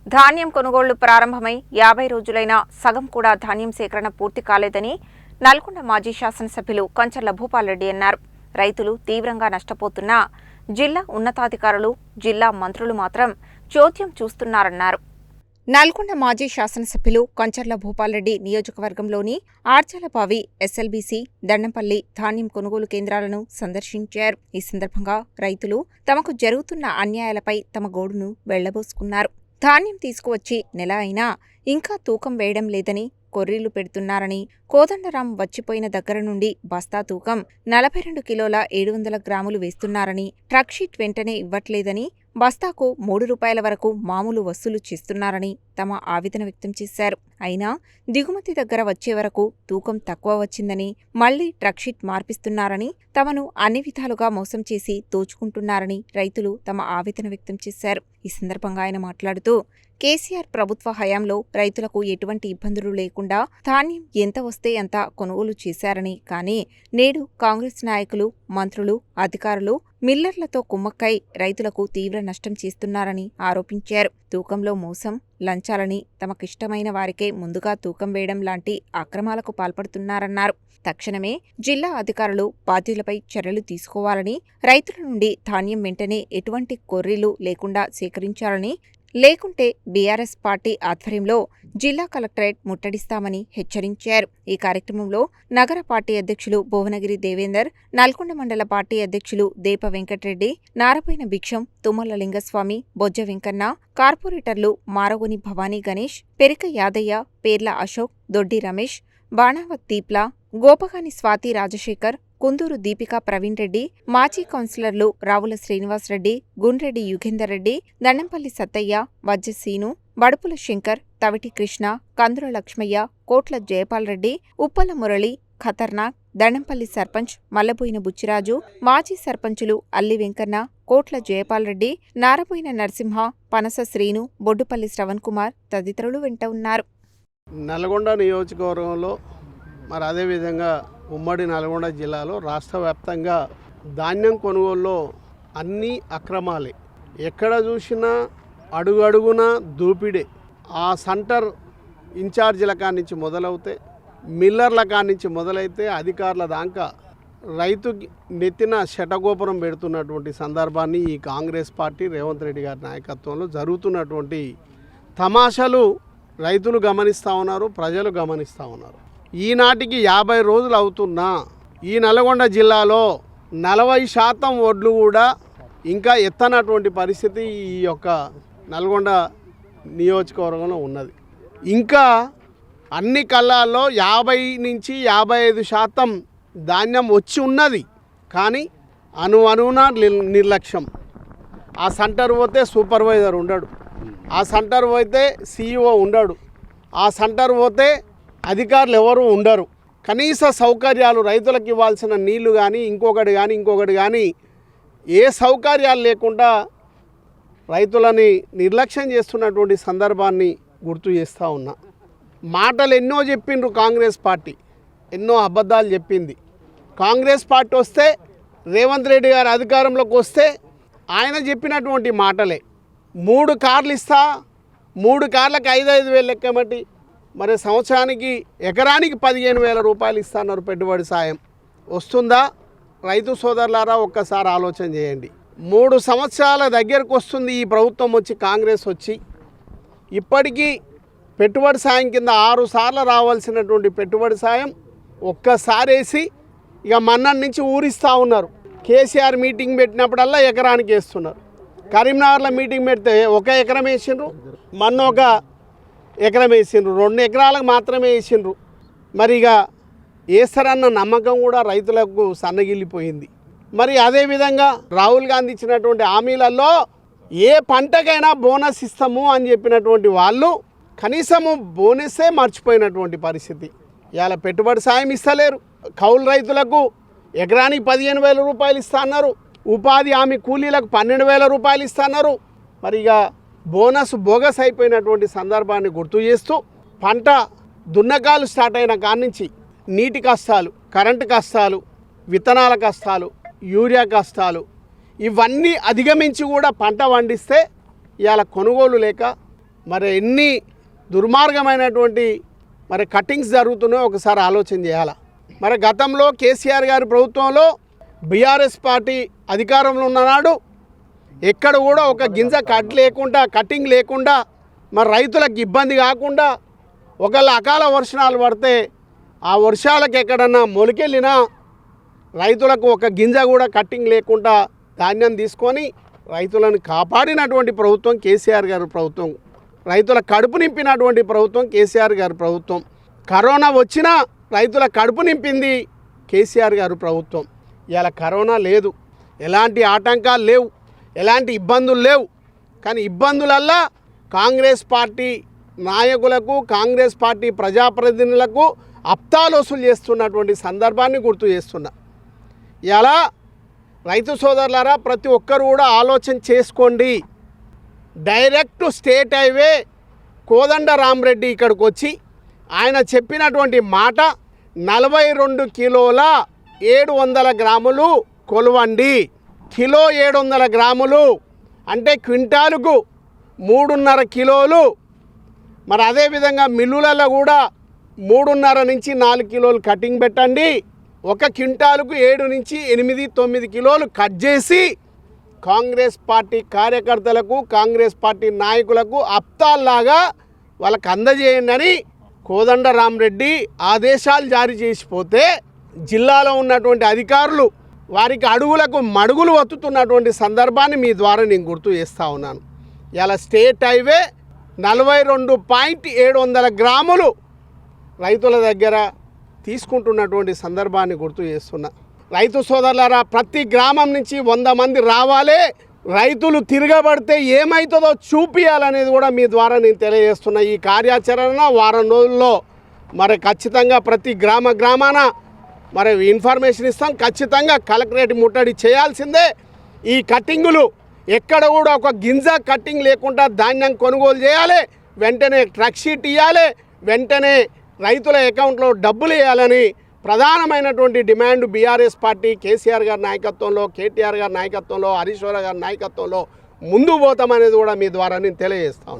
ధాన్యం కొనుగోళ్లు ప్రారంభమై 50 రోజులైనా సగం కూడా ధాన్యం సేకరణ పూర్తి కాలేదని నల్గొండ మాజీ శాసనసభ్యులు కంచర్ల భూపాల్రెడ్డి అన్నారు. రైతులు తీవ్రంగా నష్టపోతున్నా జిల్లా ఉన్నతాధికారులు, జిల్లా మంత్రులు మాత్రం చోద్యం చూస్తున్నారన్నారు. నల్గొండ మాజీ శాసనసభ్యులు కంచర్ల భూపాల్రెడ్డి నియోజకవర్గంలోని ఆర్చలపావి, ఎస్ఎల్బీసీ, దండంపల్లి ధాన్యం కొనుగోలు కేంద్రాలను సందర్శించారు. ఈ సందర్భంగా రైతులు తమకు జరుగుతున్న అన్యాయాలపై తమ గోడును వెళ్లబోసుకున్నారు. ధాన్యం తీసుకువచ్చి నెల అయినా ఇంకా తూకం వేయడం లేదని, కొర్రీలు పెడుతున్నారని, కోదండరాం వచ్చిపోయిన దగ్గర నుండి బస్తా తూకం 42 కిలోల 700 గ్రాములు వేస్తున్నారని, ట్రక్ షీట్ వెంటనే ఇవ్వట్లేదని, బస్తాకు 3 రూపాయల వరకు మామూలు వసూలు చేస్తున్నారని తమ ఆవేదన వ్యక్తం చేశారు. అయినా దిగుమతి దగ్గర వచ్చే వరకు తూకం తక్కువ వచ్చిందని, మళ్లీ ట్రక్ షీట్ మార్పిస్తున్నారని, తమను అన్ని విధాలుగా మోసం చేసి దోచుకుంటున్నారని రైతులు తమ ఆవేదన వ్యక్తం చేశారు. ఈ సందర్భంగా ఆయన మాట్లాడుతూ, కేసీఆర్ ప్రభుత్వ హయాంలో రైతులకు ఎటువంటి ఇబ్బందులు లేకుండా ధాన్యం ఎంత వస్తే అంత కొనుగోలు చేశారని, కానీ నేడు కాంగ్రెస్ నాయకులు, మంత్రులు, అధికారులు మిల్లర్లతో కుమ్మక్కై రైతులకు తీవ్ర నష్టం చేస్తున్నారని ఆరోపించారు. తూకంలో మోసం, లంచాలని, తమకిష్టమైన వారికే ముందుగా తూకం వేయడం లాంటి అక్రమాలకు పాల్పడుతున్నారన్నారు. తక్షణమే జిల్లా అధికారులు బాధ్యులపై చర్యలు తీసుకోవాలని, రైతుల నుండి ధాన్యం వెంటనే ఎటువంటి కొర్రీలు లేకుండా సేకరించాలని, లేకుంటే బీఆర్ఎస్ పార్టీ ఆధ్వర్యంలో జిల్లా కలెక్టరేట్ ముట్టడిస్తామని హెచ్చరించారు. ఈ కార్యక్రమంలో నగర పార్టీ అధ్యక్షులు భువనగిరి దేవేందర్, నల్గొండ మండల పార్టీ అధ్యక్షులు దేప వెంకట్రెడ్డి, నారపైన భిక్షం, తుమ్మల లింగస్వామి, బొజ్జ వెంకన్న, కార్పొరేటర్లు మారగోని భవానీ గణేష్, పెరిక యాదయ్య, పేర్ల అశోక్, దొడ్డి రమేష్, బాణావత్ దీప్ల, గోపగాని స్వాతి రాజశేఖర్, కుందూరు దీపికా ప్రవీణ్ రెడ్డి, మాజీ కౌన్సిలర్లు రావుల శ్రీనివాసరెడ్డి, గుండ్రెడ్డి యుగేందర్ రెడ్డి, దండంపల్లి సత్తయ్య, వజ్జ సీను, బడుపుల శంకర్, తవిటి కృష్ణ, కందుల లక్ష్మయ్య, కోట్ల జయపాల్ రెడ్డి, ఉప్పల మురళి, ఖతర్నాక్, దండంపల్లి సర్పంచ్ మల్లబోయిన బుచ్చిరాజు, మాజీ సర్పంచులు అల్లి వెంకన్న, కోట్ల జయపాల్ రెడ్డి, నారబోయిన నరసింహ, పనస శ్రీను, బొడ్డుపల్లి శ్రవణ్ కుమార్ తదితరులు వెంట ఉన్నారు. నల్గొండ నియోజకవర్గంలో మరి అదేవిధంగా ఉమ్మడి నల్గొండ జిల్లాలో రాష్ట్ర వ్యాప్తంగా ధాన్యం కొనుగోలులో అన్ని అక్రమాలే. ఎక్కడ చూసినా అడుగడుగున దూపిడే. ఆ సెంటర్ ఇన్ఛార్జీల కాడి నుంచి మొదలవుతే, మిల్లర్ల కాడి నుంచి మొదలైతే అధికారుల దాకా రైతు నెత్తిన శటగోపురం పెడుతున్నటువంటి సందర్భాన్ని ఈ కాంగ్రెస్ పార్టీ రేవంత్ రెడ్డి గారి నాయకత్వంలో జరుగుతున్నటువంటి తమాషాలు రైతులు గమనిస్తూ ఉన్నారు, ప్రజలు గమనిస్తూ ఉన్నారు. ఈనాటికి 50 రోజులు అవుతున్నా ఈ నల్గొండ జిల్లాలో 40% వడ్లు కూడా ఇంకా ఎత్తనటువంటి పరిస్థితి ఈ యొక్క నల్గొండ నియోజకవర్గంలో ఉన్నది. ఇంకా అన్ని కళ్ళాల్లో 50 నుంచి 55% ధాన్యం వచ్చి ఉన్నది, కానీ అణువున నిర్లక్ష్యం. ఆ సెంటర్ పోతే సూపర్వైజర్ ఉండడు, ఆ సెంటర్ పోతే CEO ఉండడు, ఆ సెంటర్ పోతే అధికారులు ఎవరు ఉండరు. కనీస సౌకర్యాలు రైతులకు ఇవ్వాల్సిన నీళ్లు కానీ ఇంకొకటి కానీ ఏ సౌకర్యాలు లేకుండా రైతులని నిర్లక్ష్యం చేస్తున్నటువంటి సందర్భాన్ని గుర్తు చేస్తూ ఉన్నా. మాటలు ఎన్నో చెప్పిండ్రు కాంగ్రెస్ పార్టీ, ఎన్నో అబద్ధాలు చెప్పింది. కాంగ్రెస్ పార్టీ వస్తే, రేవంత్ రెడ్డి గారు అధికారంలోకి వస్తే ఆయన చెప్పినటువంటి మాటలే. 3 కార్లు ఇస్తా, 3 కార్లకు 5,000 లెక్కమట్టి, మరి సంవత్సరానికి ఎకరానికి 15,000 రూపాయలు ఇస్తున్నారు పెట్టుబడి సాయం. వస్తుందా? రైతు సోదరులారా ఒక్కసారి ఆలోచన చేయండి. 3 సంవత్సరాల దగ్గరకు వస్తుంది ఈ ప్రభుత్వం వచ్చి, కాంగ్రెస్ వచ్చి. ఇప్పటికీ పెట్టుబడి సాయం కింద 6 సార్లు రావాల్సినటువంటి పెట్టుబడి సాయం ఒక్కసారి వేసి ఇక మన్నటి నుంచి ఊరిస్తూ ఉన్నారు. కేసీఆర్ మీటింగ్ పెట్టినప్పుడల్లా ఎకరానికి వేస్తున్నారు. కరీంనగర్లో మీటింగ్ పెడితే 1 ఎకరం వేసిండ్రు, మొన్న 1 ఎకరం వేసిండ్రు, 2 ఎకరాలకు మాత్రమే వేసిండ్రు. మరి ఇక వేస్తారన్న నమ్మకం కూడా రైతులకు సన్నగిల్లిపోయింది. మరి అదేవిధంగా రాహుల్ గాంధీ ఇచ్చినటువంటి హామీలలో ఏ పంటకైనా బోనస్ ఇస్తాము అని చెప్పినటువంటి వాళ్ళు కనీసము బోనస్సే మర్చిపోయినటువంటి పరిస్థితి. ఇవాళ పెట్టుబడి సాయం ఇస్తలేరు. కౌలు రైతులకు ఎకరానికి 15,000 రూపాయలు ఇస్తా అన్నారు, ఉపాధి హామీ కూలీలకు 12,000 రూపాయలు ఇస్తా అన్నారు. మరి ఇక బోనస్ బోగస్ అయిపోయినటువంటి సందర్భాన్ని గుర్తు చేస్తూ, పంట దున్నకాలు స్టార్ట్ అయిన కాడి నుంచి నీటి కష్టాలు, కరెంటు కష్టాలు, విత్తనాల కష్టాలు, యూరియా కష్టాలు, ఇవన్నీ అధిగమించి కూడా పంట పండిస్తే ఇవాళ కొనుగోలు లేక మరి ఎన్ని దుర్మార్గమైనటువంటి మరి కటింగ్స్ జరుగుతున్నాయో ఒకసారి ఆలోచన చేయాలి. మరి గతంలో కేసీఆర్ గారి ప్రభుత్వంలో బీఆర్ఎస్ పార్టీ అధికారంలో ఉన్ననాడు ఎక్కడ కూడా ఒక గింజ కటింగ్ లేకుండా మరి రైతులకు ఇబ్బంది కాకుండా ఒకవేళ అకాల వర్షాలు పడితే ఆ వర్షాలకు ఎక్కడన్నా మొలికెళ్ళినా రైతులకు ఒక గింజ కూడా కట్టింగ్ లేకుండా ధాన్యం తీసుకొని రైతులను కాపాడినటువంటి ప్రభుత్వం కేసీఆర్ గారి ప్రభుత్వం. రైతుల కడుపు నింపినటువంటి ప్రభుత్వం కేసీఆర్ గారి ప్రభుత్వం. కరోనా వచ్చినా రైతుల కడుపు నింపింది కేసీఆర్ గారి ప్రభుత్వం. ఇలా కరోనా లేదు, ఎలాంటి ఆటంకాలు లేవు, ఎలాంటి ఇబ్బందులు లేవు. కానీ ఇబ్బందులల్లా కాంగ్రెస్ పార్టీ నాయకులకు, కాంగ్రెస్ పార్టీ ప్రజాప్రతినిధులకు అప్తాలు వసూలు చేస్తున్నటువంటి సందర్భాన్ని గుర్తు చేస్తున్నా. ఇలా రైతు సోదరులారా, ప్రతి ఒక్కరు కూడా ఆలోచన చేసుకోండి. డైరెక్ట్ స్టేట్ హైవే కోదండరామరెడ్డి ఇక్కడికి వచ్చి ఆయన చెప్పినటువంటి మాట 42 కిలోల 700 గ్రాములు కొలవండి. కిలో 700 గ్రాములు అంటే క్వింటాలుకు 3.5 కిలోలు. మరి అదేవిధంగా మిల్లులలో కూడా 3.5 నుంచి 4 కిలోలు కటింగ్ పెట్టండి. ఒక క్వింటాలుకు 7 నుంచి 8, 9 కిలోలు కట్ చేసి కాంగ్రెస్ పార్టీ కార్యకర్తలకు, కాంగ్రెస్ పార్టీ నాయకులకు అప్తాల్లాగా వాళ్ళకు అందజేయండి అని కోదండరామరెడ్డి ఆదేశాలు జారీ చేసిపోతే జిల్లాలో ఉన్నటువంటి అధికారులు వారికి అడుగులకు మడుగులు వత్తుతున్నటువంటి సందర్భాన్ని మీ ద్వారా నేను గుర్తు చేస్తూ ఉన్నాను. ఇలా స్టేట్ హైవే 42.700 గ్రాములు రైతుల దగ్గర తీసుకుంటున్నటువంటి సందర్భాన్ని గుర్తు చేస్తున్నా. రైతు సోదరులారా, ప్రతి గ్రామం నుంచి 100 మంది రావాలి. రైతులు తిరగబడితే ఏమవుతుందో చూపించాలనేది కూడా మీ ద్వారా నేను తెలియజేస్తున్నా. ఈ కార్యాచరణ వారం రోజుల్లో మరి ఖచ్చితంగా ప్రతి గ్రామాన మరి ఇన్ఫర్మేషన్ ఇస్తాం. ఖచ్చితంగా కలెక్టరేట్ ముట్టడి చేయాల్సిందే. ఈ కట్టింగులు ఎక్కడ కూడా ఒక గింజ కట్టింగ్ లేకుండా ధాన్యం కొనుగోలు చేయాలి. వెంటనే ట్రక్ షీట్ ఇవ్వాలి. వెంటనే రైతుల అకౌంట్లో డబ్బులు వేయాలని ప్రధానమైనటువంటి డిమాండ్ బీఆర్ఎస్ పార్టీ కేసీఆర్ గారి నాయకత్వంలో, కేటీఆర్ గారి నాయకత్వంలో, హరీష్ రావు గారి నాయకత్వంలో ముందుకు పోతామనేది కూడా మీ ద్వారా నేను తెలియజేస్తాను.